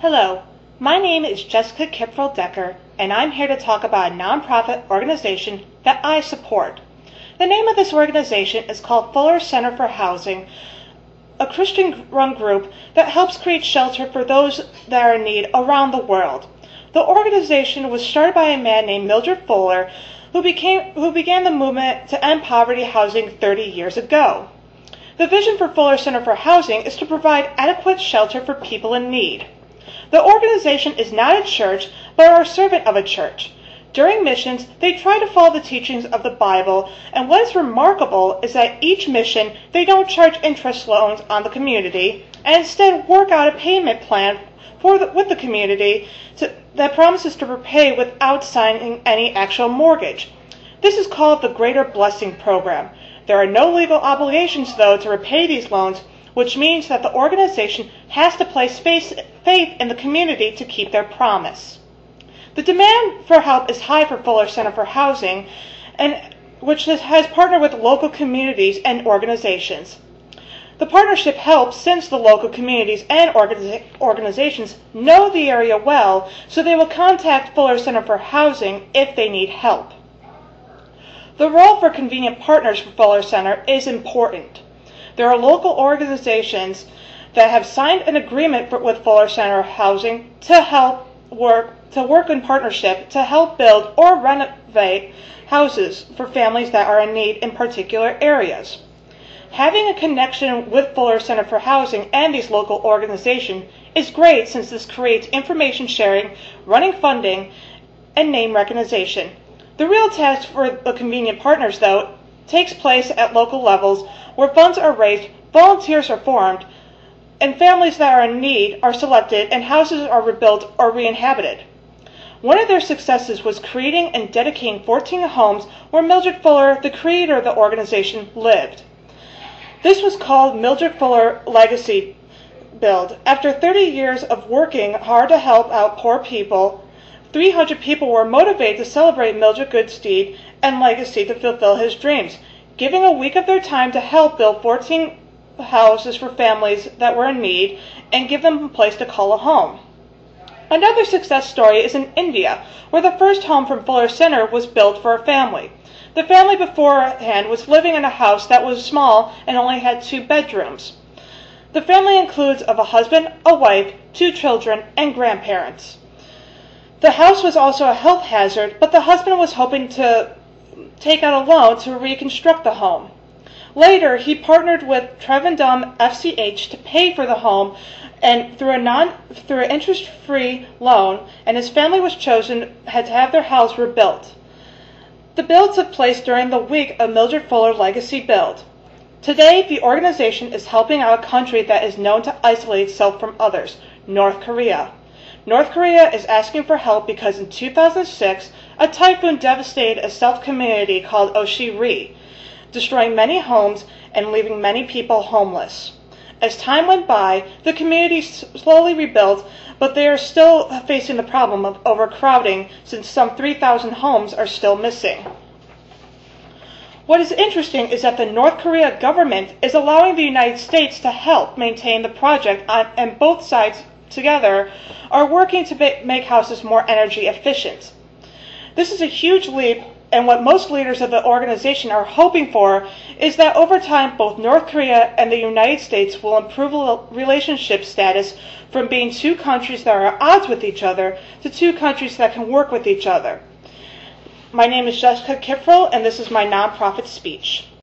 Hello, my name is Jessica Kipfel Decker, and I'm here to talk about a nonprofit organization that I support. The name of this organization is called Fuller Center for Housing, a Christian-run group that helps create shelter for those that are in need around the world. The organization was started by a man named Mildred Fuller, who began the movement to end poverty housing 30 years ago. The vision for Fuller Center for Housing is to provide adequate shelter for people in need. The organization is not a church, but are a servant of a church. During missions, they try to follow the teachings of the Bible, and what is remarkable is that each mission, they don't charge interest loans on the community, and instead work out a payment plan with the community that promises to repay without signing any actual mortgage. This is called the Greater Blessing Program. There are no legal obligations, though, to repay these loans, which means that the organization has to place faith in the community to keep their promise. The demand for help is high for Fuller Center for Housing, which has partnered with local communities and organizations. The partnership helps since the local communities and organizations know the area well, so they will contact Fuller Center for Housing if they need help. The role for convenient partners for Fuller Center is important. There are local organizations that have signed an agreement with Fuller Center Housing to work in partnership to help build or renovate houses for families that are in need in particular areas. Having a connection with Fuller Center for Housing and these local organizations is great, since this creates information sharing, running funding, and name recognition. The real task for the convenient partners, though, takes place at local levels where funds are raised, volunteers are formed, and families that are in need are selected and houses are rebuilt or re-inhabited. One of their successes was creating and dedicating 14 homes where Mildred Fuller, the creator of the organization, lived. This was called Mildred Fuller Legacy Build. After 30 years of working hard to help out poor people, 300 people were motivated to celebrate Mildred's good deed and legacy to fulfill his dreams, giving a week of their time to help build 14 houses for families that were in need and give them a place to call a home. Another success story is in India, where the first home from Fuller Center was built for a family. The family beforehand was living in a house that was small and only had 2 bedrooms. The family includes of a husband, a wife, 2 children, and grandparents. The house was also a health hazard, but the husband was hoping to take out a loan to reconstruct the home. Later, he partnered with Trivandrum FCH to pay for the home, and through an interest-free loan, and his family was chosen, had to have their house rebuilt. The build took place during the week of Mildred Fuller Legacy Build. Today, the organization is helping out a country that is known to isolate itself from others, North Korea. North Korea is asking for help because in 2006, a typhoon devastated a self-community called Oshiri, destroying many homes and leaving many people homeless. As time went by, the community slowly rebuilt, but they are still facing the problem of overcrowding, since some 3,000 homes are still missing. What is interesting is that the North Korea government is allowing the United States to help maintain the project, and both sides together are working to make houses more energy efficient. This is a huge leap, and what most leaders of the organization are hoping for is that over time both North Korea and the United States will improve relationship status from being 2 countries that are at odds with each other to 2 countries that can work with each other. My name is Jessica Kipfel, and this is my nonprofit speech.